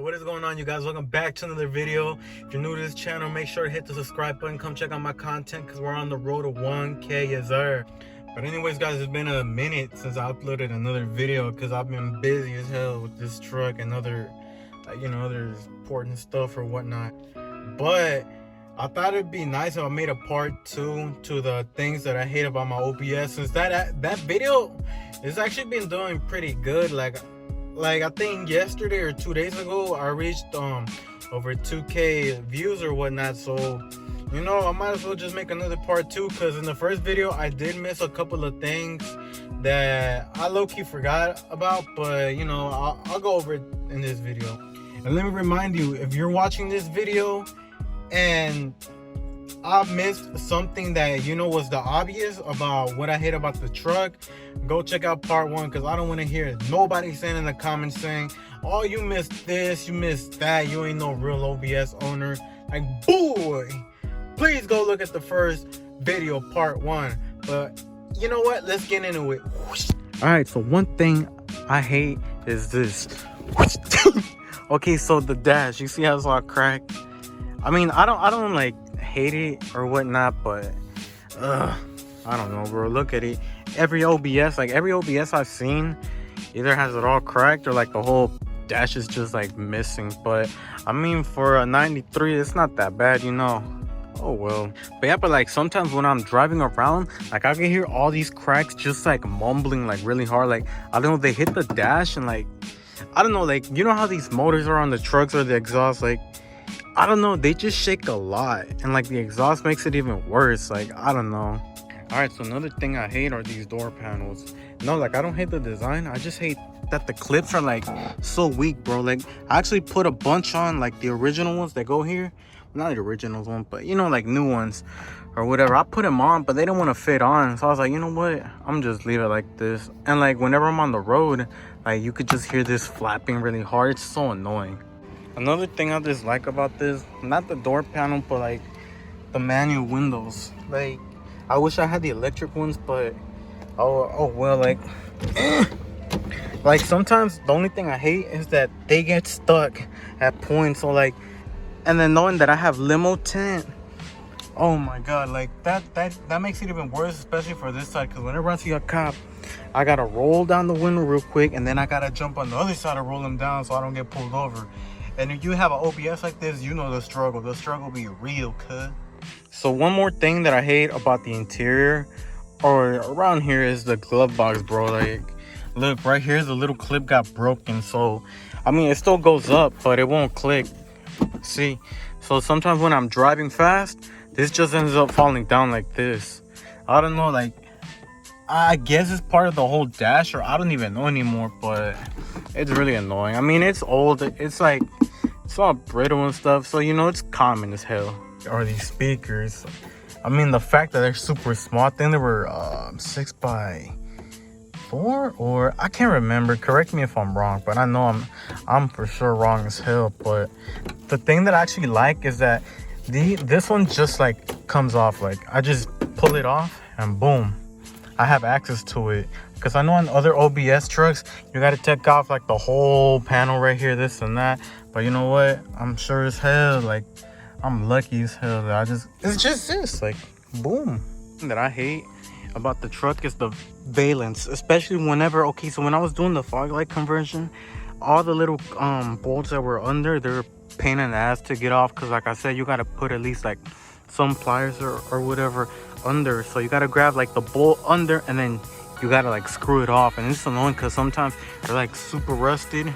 So what is going on, you guys? Welcome back to another video. If you're new to this channel, make sure to hit the subscribe button. Come check out my content because we're on the road to 1K, yes sir. But anyways, guys, it's been a minute since I uploaded another video because I've been busy as hell with this truck and other, other important stuff or whatnot. But I thought it'd be nice if I made a part 2 to the things that I hate about my OBS, since that video has actually been doing pretty good. Like I think yesterday or 2 days ago I reached over 2K views or whatnot. So I might as well just make another part 2, because in the first video I did miss a couple of things that I low-key forgot about, but I'll go over it in this video. And let me remind you, if you're watching this video and I missed something that was the obvious about what I hate about the truck, go check out part 1, because I don't want to hear nobody saying in the comments saying, oh, you missed this, you missed that, you ain't no real OBS owner. Like, boy, please go look at the first video, part 1. But you know what, let's get into it. All right, so one thing I hate is this. Okay, so the dash, you see how it's all cracked? I mean, I don't like hate it or whatnot, but I don't know, bro. Look at it. Every OBS I've seen either has it all cracked or like the whole dash is just like missing. But I mean, for a 93, it's not that bad, Oh well. But yeah, but like sometimes when I'm driving around, like I can hear all these cracks just like mumbling like really hard. Like I don't know, they hit the dash and like I don't know, like how these motors are on the trucks or the exhaust, like I don't know, they just shake a lot, and like the exhaust makes it even worse. Like I don't know. All right, so another thing I hate are these door panels. No, like I don't hate the design, I just hate that the clips are like so weak, bro. Like I actually put a bunch on, like the original ones that go here, not the original one, but like new ones or whatever. I put them on, but they don't want to fit on, so I was like, you know what, I'm just leave it like this. And like whenever I'm on the road, like you could just hear this flapping really hard. It's so annoying. Another thing I dislike about this, not the door panel, but like the manual windows. Like I wish I had the electric ones, but oh well, like like sometimes the only thing I hate is that they get stuck at points. So like, and then knowing that I have limo tint, oh my god, like that makes it even worse, especially for this side, because whenever I see a cop, I gotta roll down the window real quick, and then I gotta jump on the other side and roll them down so I don't get pulled over. And if you have an OBS like this, the struggle be real, cuz. So one more thing that I hate about the interior or around here is the glove box, bro. Like look, right here the little clip got broken, so I mean it still goes up, but it won't click. See, so sometimes when I'm driving fast, this just ends up falling down like this. I don't know, like I guess it's part of the whole dash, or I don't even know anymore, but it's really annoying. I mean, it's old, it's like it's all brittle and stuff, so it's common as hell. Or these speakers, I mean, the fact that they're super small, I think they were 6x4, or I can't remember, correct me if I'm wrong, but I know I'm for sure wrong as hell. But the thing that I actually like is that this one just like comes off. Like I just pull it off and boom, I have access to it. Because I know on other OBS trucks you gotta take off like the whole panel right here, this and that. But you know what, I'm sure as hell, like I'm lucky as hell that it's just this, like boom. That I hate about the truck is the valance, especially whenever, okay, so when I was doing the fog light conversion, all the little bolts that were under, they're pain in the ass to get off, because like I said, you gotta put at least like some pliers or whatever under. So you gotta grab like the bolt under, and then you gotta like screw it off, and it's annoying because sometimes they're like super rusted.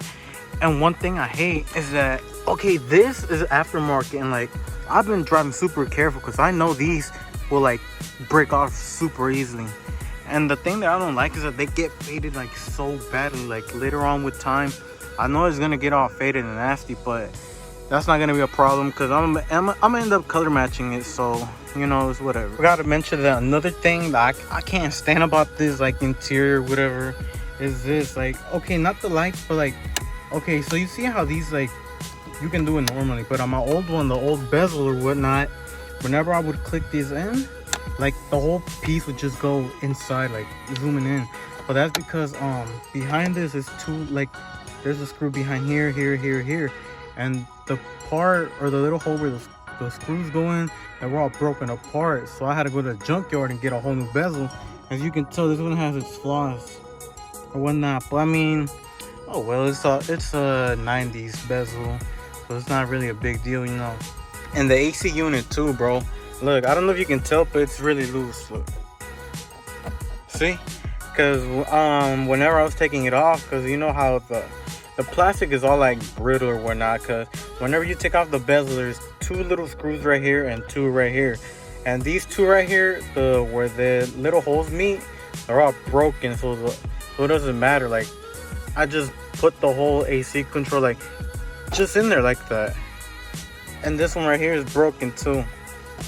And one thing I hate is that, okay, this is aftermarket, and like I've been driving super careful because I know these will like break off super easily. And the thing that I don't like is that they get faded like so badly. Like later on with time, I know it's gonna get all faded and nasty, but that's not gonna be a problem because I'm gonna end up color matching it, so it's whatever. I gotta mention that another thing that I can't stand about this like interior whatever is this, like, okay, not the lights, but like, okay, so you see how these, like, you can do it normally, but on my old one, the old bezel or whatnot, whenever I would click these in, like the whole piece would just go inside, like zooming in. But that's because behind this is two, like there's a screw behind here, and the part or the little hole where the screws go in, they were all broken apart. So I had to go to the junkyard and get a whole new bezel. As you can tell, this one has its flaws or whatnot, but I mean, oh well, it's a 90s bezel, so it's not really a big deal, you know. And the AC unit too, bro. Look, I don't know if you can tell, but it's really loose. Look, see, because whenever I was taking it off, because you know how the plastic is all like brittle or whatnot, because whenever you take off the bezel, there's 2 little screws right here and 2 right here, and these 2 right here, where the little holes meet, they're all broken, so it doesn't matter. Like, I just put the whole AC control like just in there like that. And this one right here is broken too.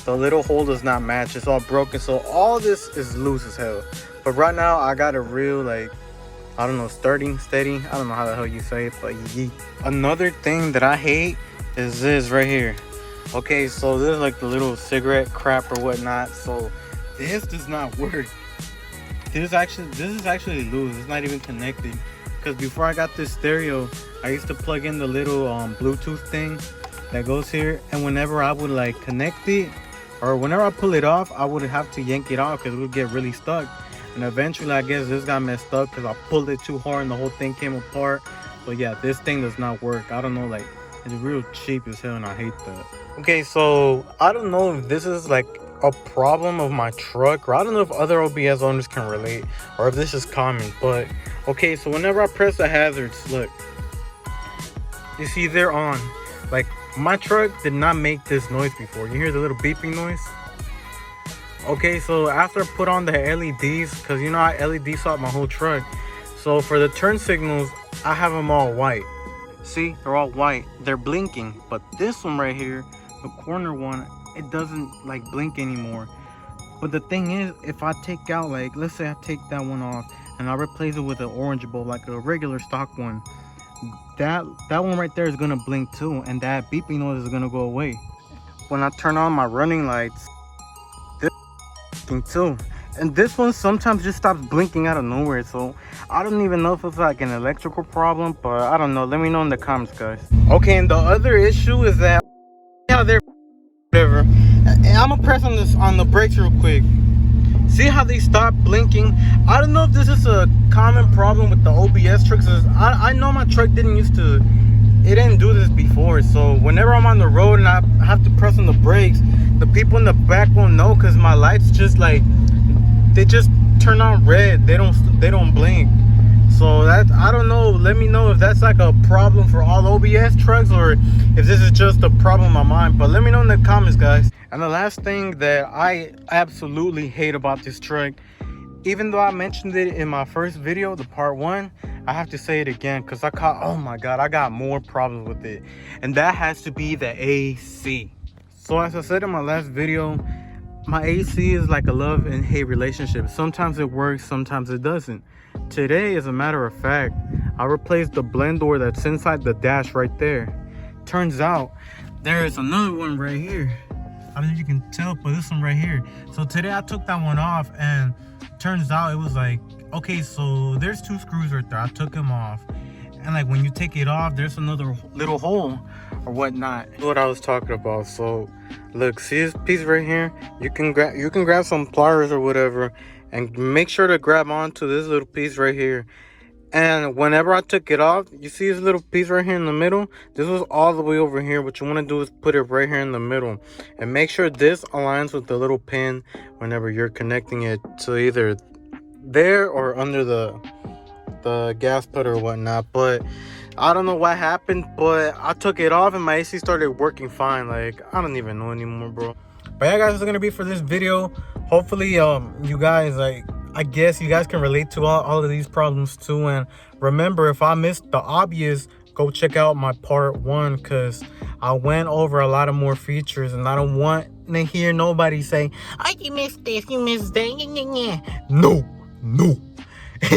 The little hole does not match, it's all broken, so all this is loose as hell. But right now I got a real, like, I don't know, steady, I don't know how the hell you say it, but yeet. Another thing that I hate is this right here. Okay, so this is like the little cigarette crap or whatnot. So this does not work. This is actually loose. It's not even connected, because before I got this stereo, I used to plug in the little Bluetooth thing that goes here, and whenever I would like connect it, or whenever I pull it off, I would have to yank it off because it would get really stuck. And eventually I guess this got messed up because I pulled it too hard and the whole thing came apart. But yeah, this thing does not work. I don't know, like, it's real cheap as hell and I hate that. Okay, so I don't know if this is like a problem of my truck, or I don't know if other OBS owners can relate, or if this is common. But okay, so whenever I press the hazards, look, you see they're on. Like, my truck did not make this noise before. You hear the little beeping noise? Okay, so after I put on the LEDs, because you know I LED saw my whole truck, so for the turn signals I have them all white. See, they're all white, they're blinking. But this one right here, the corner one, it doesn't like blink anymore. But the thing is, if I take out, like, let's say I take that one off and I replace it with an orange bulb, like a regular stock one, that one right there is gonna blink too, and that beeping noise is gonna go away. When I turn on my running lights, this thing too, and this one sometimes just stops blinking out of nowhere. So I don't even know if it's like an electrical problem, but I don't know. Let me know in the comments, guys. Okay, and the other issue is that, yeah, they're whatever. And I'm gonna press on the brakes real quick. See how they stop blinking? I don't know if this is a common problem with the OBS trucks. I know my truck it didn't do this before. So whenever I'm on the road and I have to press on the brakes, the people in the back won't know, because my lights just like, they just turn on red. They don't blink. So that, I don't know. Let me know if that's like a problem for all OBS trucks, or if this is just a problem of mine. But let me know in the comments, guys. And the last thing that I absolutely hate about this truck, even though I mentioned it in my first video, the part 1, I have to say it again, because oh my god, I got more problems with it. And that has to be the AC. So as I said in my last video, my AC is like a love and hate relationship. Sometimes it works, sometimes it doesn't. Today, as a matter of fact, I replaced the blend door that's inside the dash right there. Turns out there is another one right here. I don't know if you can tell, but this one right here. So today I took that one off, and turns out it was like, okay, so there's 2 screws right there. I took them off, and like when you take it off, there's another little hole or whatnot. That's what I was talking about. So look, see this piece right here? You can grab some pliers or whatever, and make sure to grab onto this little piece right here. And whenever I took it off, you see this little piece right here in the middle? This was all the way over here. What you want to do is put it right here in the middle, and make sure this aligns with the little pin whenever you're connecting it to either there or under the gas pedal or whatnot. But I don't know what happened, but I took it off and my AC started working fine. Like, I don't even know anymore, bro. But yeah, guys, it's gonna be for this video. Hopefully you guys, like, I guess you guys can relate to all of these problems too. And remember, if I missed the obvious, go check out my part 1, because I went over a lot of more features, and I don't want to hear nobody say, oh, you missed this, you missed that. No.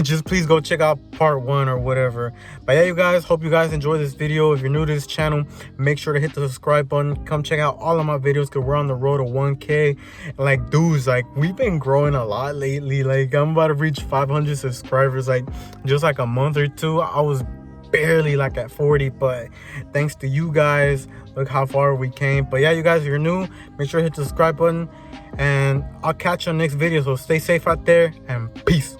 Just please go check out part 1 or whatever. But yeah, you guys, hope you guys enjoy this video. If you're new to this channel, make sure to hit the subscribe button. Come check out all of my videos, because we're on the road to 1K. And like, dudes, like, we've been growing a lot lately. Like, I'm about to reach 500 subscribers, like, just like a month or two. I was barely like at 40, but thanks to you guys, look how far we came. But yeah, you guys, if you're new, make sure to hit the subscribe button, and I'll catch you on the next video. So stay safe out there, and peace.